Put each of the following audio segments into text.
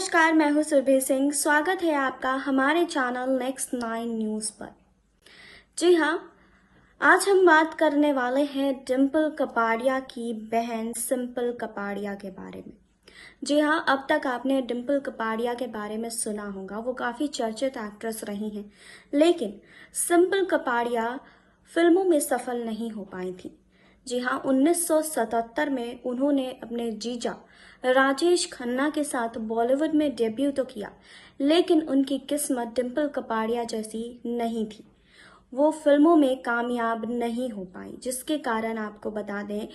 नमस्कार, मैं हूं सुरभि सिंह। स्वागत है आपका हमारे चैनल नेक्स्ट 9 न्यूज़ पर। जी हाँ, आज हम बात करने वाले हैं डिम्पल कपाड़िया की बहन सिंपल कपाड़िया के बारे में। जी हाँ, अब तक आपने डिम्पल कपाड़िया के बारे में सुना होगा। वो काफ़ी चर्चित एक्ट्रेस रही हैं, लेकिन सिंपल कपाड़िया फिल्मों में सफल नहीं हो पाई थी। जी हाँ, 1977 में उन्होंने अपने जीजा राजेश खन्ना के साथ बॉलीवुड में डेब्यू तो किया, लेकिन उनकी किस्मत डिम्पल कपाड़िया जैसी नहीं थी। वो फिल्मों में कामयाब नहीं हो पाई, जिसके कारण आपको बता दें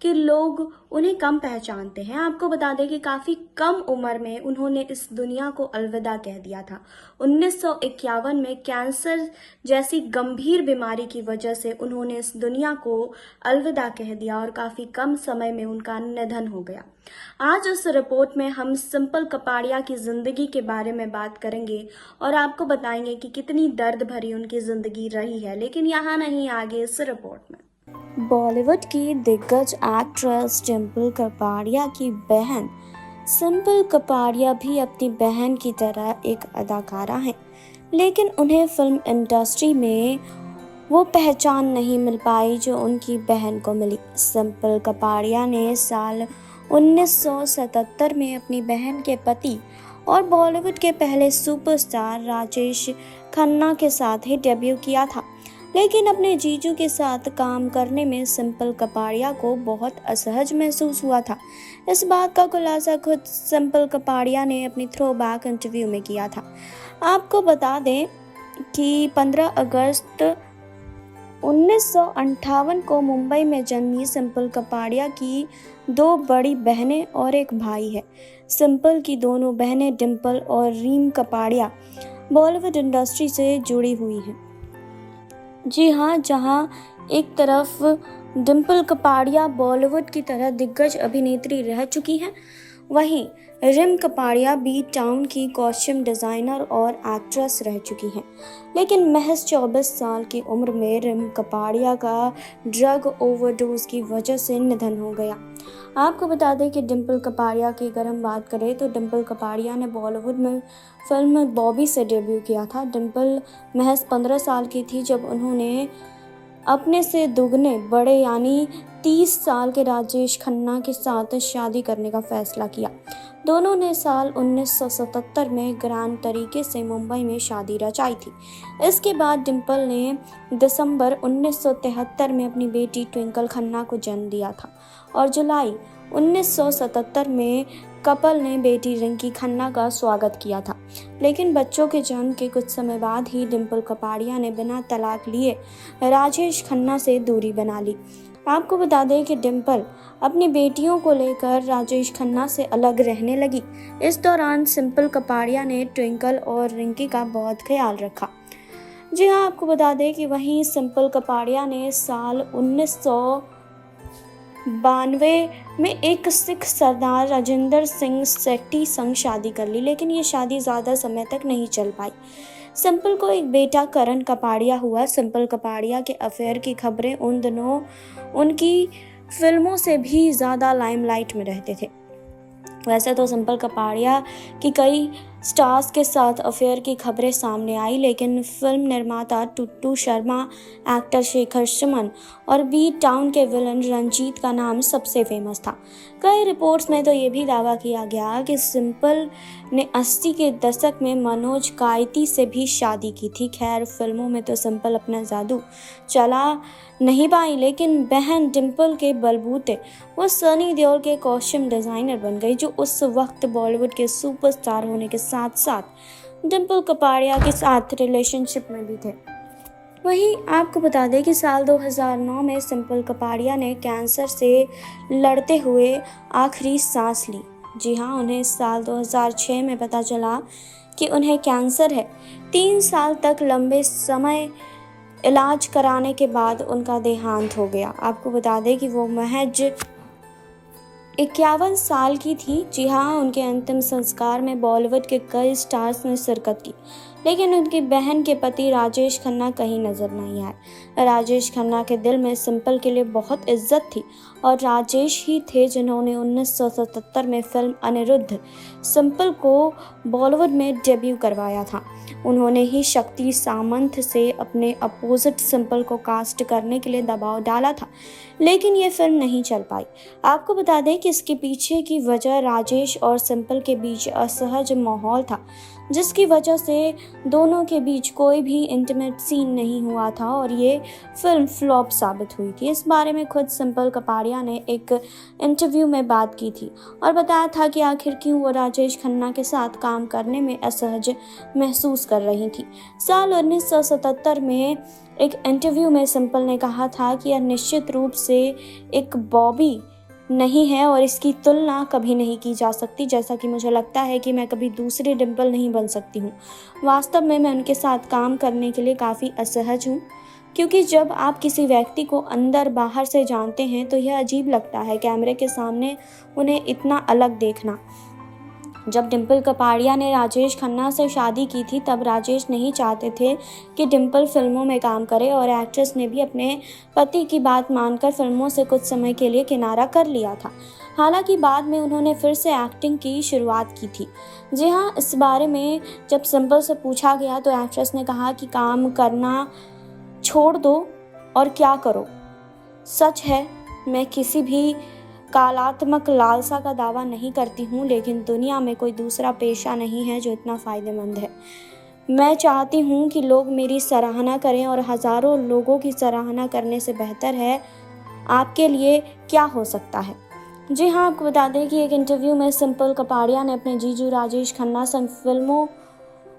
कि लोग उन्हें कम पहचानते हैं। आपको बता दें कि काफ़ी कम उम्र में उन्होंने इस दुनिया को अलविदा कह दिया था। 1951 में कैंसर जैसी गंभीर बीमारी की वजह से उन्होंने इस दुनिया को अलविदा कह दिया और काफ़ी कम समय में उनका निधन हो गया। आज उस रिपोर्ट में हम सिंपल कपाड़िया की ज़िंदगी के बारे में बात करेंगे और आपको बताएंगे कि कितनी दर्द भरी उनकी ज़िंदगी रही है। लेकिन यहाँ नहीं, आगे इस रिपोर्ट में। बॉलीवुड की दिग्गज एक्ट्रेस डिम्पल कपाड़िया की बहन सिंपल कपाड़िया भी अपनी बहन की तरह एक अदाकारा हैं, लेकिन उन्हें फिल्म इंडस्ट्री में वो पहचान नहीं मिल पाई जो उनकी बहन को मिली। सिंपल कपाड़िया ने साल 1977 में अपनी बहन के पति और बॉलीवुड के पहले सुपरस्टार राजेश खन्ना के साथ ही डेब्यू किया था, लेकिन अपने जीजू के साथ काम करने में सिंपल कपाड़िया को बहुत असहज महसूस हुआ था। इस बात का खुलासा खुद सिंपल कपाड़िया ने अपनी थ्रोबैक इंटरव्यू में किया था। आपको बता दें कि 15 अगस्त 1958 को मुंबई में जन्मी सिंपल कपाड़िया की 2 बड़ी बहनें और एक भाई है। सिंपल की दोनों बहनें डिम्पल और रीम कपाड़िया बॉलीवुड इंडस्ट्री से जुड़ी हुई हैं। जी हाँ, जहाँ एक तरफ डिम्पल कपाड़िया बॉलीवुड की तरह दिग्गज अभिनेत्री रह चुकी हैं, वहीं रिम कपाड़िया बी टाउन की कॉस्ट्यूम डिज़ाइनर और एक्ट्रेस रह चुकी हैं। लेकिन महज 24 साल की उम्र में रिम कपाड़िया का ड्रग ओवरडोज की वजह से निधन हो गया। आपको बता दें कि डिम्पल कपाड़िया की अगर हम बात करें तो डिम्पल कपाड़िया ने बॉलीवुड में फिल्म बॉबी से डेब्यू किया था। डिम्पल महज 15 साल की थी जब उन्होंने अपने से दुगने बड़े यानी 30 साल के राजेश खन्ना के साथ शादी करने का फैसला किया। दोनों ने साल 1977 में ग्रैंड तरीके से मुंबई में शादी रचाई थी। इसके बाद डिम्पल ने दिसंबर 1973 में अपनी बेटी ट्विंकल खन्ना को जन्म दिया था और जुलाई 1977 में कपल ने बेटी रिंकी खन्ना का स्वागत किया था। लेकिन बच्चों के जन्म के कुछ समय बाद ही डिम्पल कपाड़िया ने बिना तलाक लिए राजेश खन्ना से दूरी बना ली। आपको बता दें कि डिम्पल अपनी बेटियों को लेकर राजेश खन्ना से अलग रहने लगी। इस दौरान सिंपल कपाड़िया ने ट्विंकल और रिंकी का बहुत ख्याल रखा। जी हाँ, आपको बता दें कि वहीं सिंपल कपाड़िया ने साल 1992 में एक सिख सरदार राजेंद्र सिंह सेट्टी संग शादी कर ली, लेकिन ये शादी ज़्यादा समय तक नहीं चल पाई। सिंपल को एक बेटा करण कपाड़िया हुआ। सिंपल कपाड़िया के अफेयर की खबरें उन दिनों उनकी फिल्मों से भी ज़्यादा लाइमलाइट में रहते थे। वैसे तो सिंपल कपाड़िया की कई स्टार्स के साथ अफेयर की खबरें सामने आई, लेकिन फिल्म निर्माता टुट्टू शर्मा, एक्टर शेखर सुमन और बी टाउन के विलन रंजीत का नाम सबसे फेमस था। कई रिपोर्ट्स में तो ये भी दावा किया गया कि सिंपल ने 80 के दशक में मनोज कायती से भी शादी की थी। खैर, फिल्मों में तो सिंपल अपना जादू चला नहीं पाई, लेकिन बहन डिम्पल के बलबूते वो सनी देओल के कॉस्ट्यूम डिज़ाइनर बन गई, जो उस वक्त बॉलीवुड के सुपरस्टार होने के साथ साथ डिम्पल कपाड़िया के साथ रिलेशनशिप में भी थे। वहीं आपको बता दें कि साल 2009 में सिंपल कपाड़िया ने कैंसर से लड़ते हुए आखिरी सांस ली। जी हाँ, उन्हें साल 2006 में पता चला कि उन्हें कैंसर है। 3 साल तक लंबे समय इलाज कराने के बाद उनका देहांत हो गया। आपको बता दें कि वो महज 51 साल की थी। जी हाँ, उनके अंतिम संस्कार में बॉलीवुड के कई स्टार्स ने शिरकत की, लेकिन उनकी बहन के पति राजेश खन्ना कहीं नजर नहीं आए। राजेश खन्ना के दिल में सिंपल के लिए बहुत इज्जत थी और राजेश ही थे जिन्होंने 1977 में फिल्म अनिरुद्ध सिंपल को बॉलीवुड में डेब्यू करवाया था। उन्होंने ही शक्ति सामंत से अपने अपोजिट सिंपल को कास्ट करने के लिए दबाव डाला था, लेकिन ये फिल्म नहीं चल पाई। आपको बता दें कि इसके पीछे की वजह राजेश और सिंपल के बीच असहज माहौल था, जिसकी वजह से दोनों के बीच कोई भी इंटीमेट सीन नहीं हुआ था और ये फिल्म फ्लॉप साबित हुई थी। इस बारे में खुद सिंपल कपाड़िया ने एक इंटरव्यू में बात की थी और बताया था कि आखिर क्यों वो राजेश खन्ना के साथ काम करने में असहज महसूस कर रही थी। साल 1977 में एक इंटरव्यू में सिंपल ने कहा था कि यह निश्चित रूप से एक बॉबी नहीं है और इसकी तुलना कभी नहीं की जा सकती, जैसा कि मुझे लगता है कि मैं कभी दूसरी डिम्पल नहीं बन सकती हूँ। वास्तव में मैं उनके साथ काम करने के लिए काफ़ी असहज हूँ, क्योंकि जब आप किसी व्यक्ति को अंदर बाहर से जानते हैं तो यह अजीब लगता है कैमरे के सामने उन्हें इतना अलग देखना। जब डिम्पल कपाड़िया ने राजेश खन्ना से शादी की थी तब राजेश नहीं चाहते थे कि डिम्पल फिल्मों में काम करे और एक्ट्रेस ने भी अपने पति की बात मानकर फिल्मों से कुछ समय के लिए किनारा कर लिया था। हालांकि बाद में उन्होंने फिर से एक्टिंग की शुरुआत की थी। जी हाँ, इस बारे में जब सिंपल से पूछा गया तो एक्ट्रेस ने कहा कि काम करना छोड़ दो और क्या करो। सच है, मैं किसी भी कलात्मक लालसा का दावा नहीं करती हूँ, लेकिन दुनिया में कोई दूसरा पेशा नहीं है जो इतना फ़ायदेमंद है। मैं चाहती हूँ कि लोग मेरी सराहना करें और हज़ारों लोगों की सराहना करने से बेहतर है आपके लिए क्या हो सकता है। जी हाँ, आपको बता दें कि एक इंटरव्यू में सिंपल कपाड़िया ने अपने जीजू राजेश खन्ना संग फिल्मों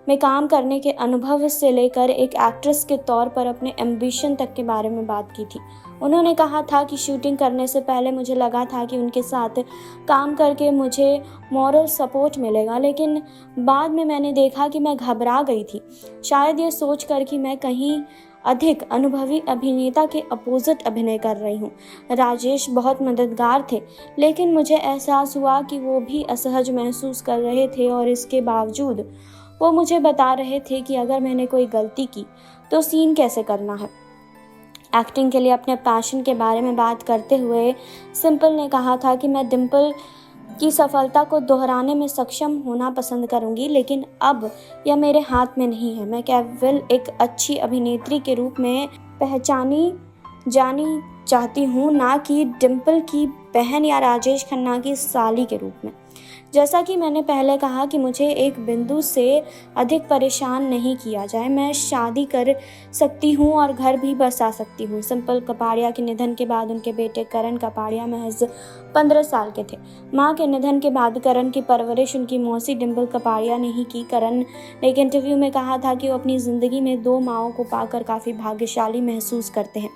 में काम करने के अनुभव से लेकर एक एक्ट्रेस के तौर पर अपने एम्बिशन तक के बारे में बात की थी। उन्होंने कहा था कि शूटिंग करने से पहले मुझे लगा था कि उनके साथ काम करके मुझे मॉरल सपोर्ट मिलेगा, लेकिन बाद में मैंने देखा कि मैं घबरा गई थी, शायद ये सोच कर कि मैं कहीं अधिक अनुभवी अभिनेता के अपोजिट अभिनय कर रही हूँ। राजेश बहुत मददगार थे, लेकिन मुझे एहसास हुआ कि वो भी असहज महसूस कर रहे थे और इसके बावजूद वो मुझे बता रहे थे कि अगर मैंने कोई गलती की तो सीन कैसे करना है। एक्टिंग के लिए अपने पैशन के बारे में बात करते हुए सिंपल ने कहा था कि मैं डिम्पल की सफलता को दोहराने में सक्षम होना पसंद करूंगी, लेकिन अब यह मेरे हाथ में नहीं है। मैं केवल एक अच्छी अभिनेत्री के रूप में पहचानी जानी चाहती हूँ, ना कि डिम्पल की बहन या राजेश खन्ना की साली के रूप में। जैसा कि मैंने पहले कहा कि मुझे एक बिंदु से अधिक परेशान नहीं किया जाए। मैं शादी कर सकती हूँ और घर भी बसा सकती हूँ। सिंपल कपाड़िया के निधन के बाद उनके बेटे करण कपाड़िया महज 15 साल के थे। मां के निधन के बाद करण की परवरिश उनकी मौसी डिम्पल कपाड़िया ने ही की। करण ने एक इंटरव्यू में कहा था कि वो अपनी ज़िंदगी में 2 माँओं को पाकर काफ़ी भाग्यशाली महसूस करते हैं।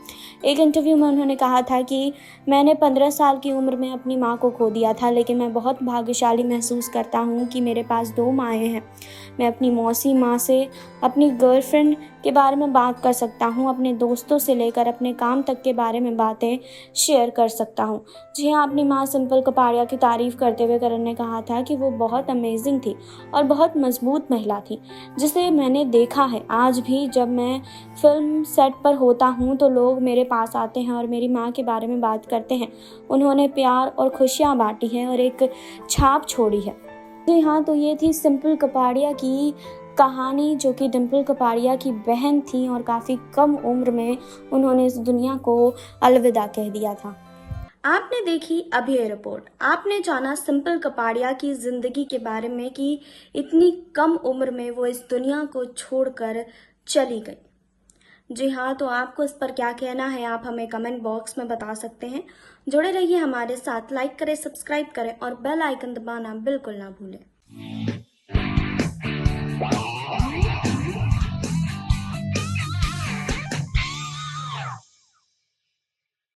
एक इंटरव्यू में उन्होंने कहा था कि मैंने 15 साल की उम्र में अपनी माँ को खो दिया था, लेकिन मैं बहुत भाग्यशाली महसूस करता हूँ कि मेरे पास 2 माएँ हैं। मैं अपनी मौसी माँ से अपनी गर्लफ्रेंड के बारे में बात कर सकता हूँ, अपने दोस्तों से लेकर अपने काम तक के बारे में बातें शेयर कर सकता हूँ। जी हाँ, अपनी माँ सिंपल कपाड़िया की तारीफ़ करते हुए करण ने कहा था कि वो बहुत अमेजिंग थी और बहुत मजबूत महिला थी, जिसे मैंने देखा है। आज भी जब मैं फिल्म सेट पर होता हूँ तो लोग मेरे पास आते हैं और मेरी माँ के बारे में बात करते हैं। उन्होंने प्यार और खुशियाँ बांटी हैं और एक छाप छोड़ी है। जी हाँ, तो ये थी सिंपल कपाड़िया की कहानी, जो कि डिम्पल कपाड़िया की बहन थी और काफ़ी कम उम्र में उन्होंने इस दुनिया को अलविदा कह दिया था। आपने देखी अभी ये रिपोर्ट। आपने जाना सिंपल कपाड़िया की ज़िंदगी के बारे में कि इतनी कम उम्र में वो इस दुनिया को छोड़कर चली गई। जी हाँ, तो आपको इस पर क्या कहना है आप हमें कमेंट बॉक्स में बता सकते हैं। जुड़े रहिए हमारे साथ, लाइक करें, सब्सक्राइब करें और बेल आइकन दबाना बिल्कुल ना भूलें।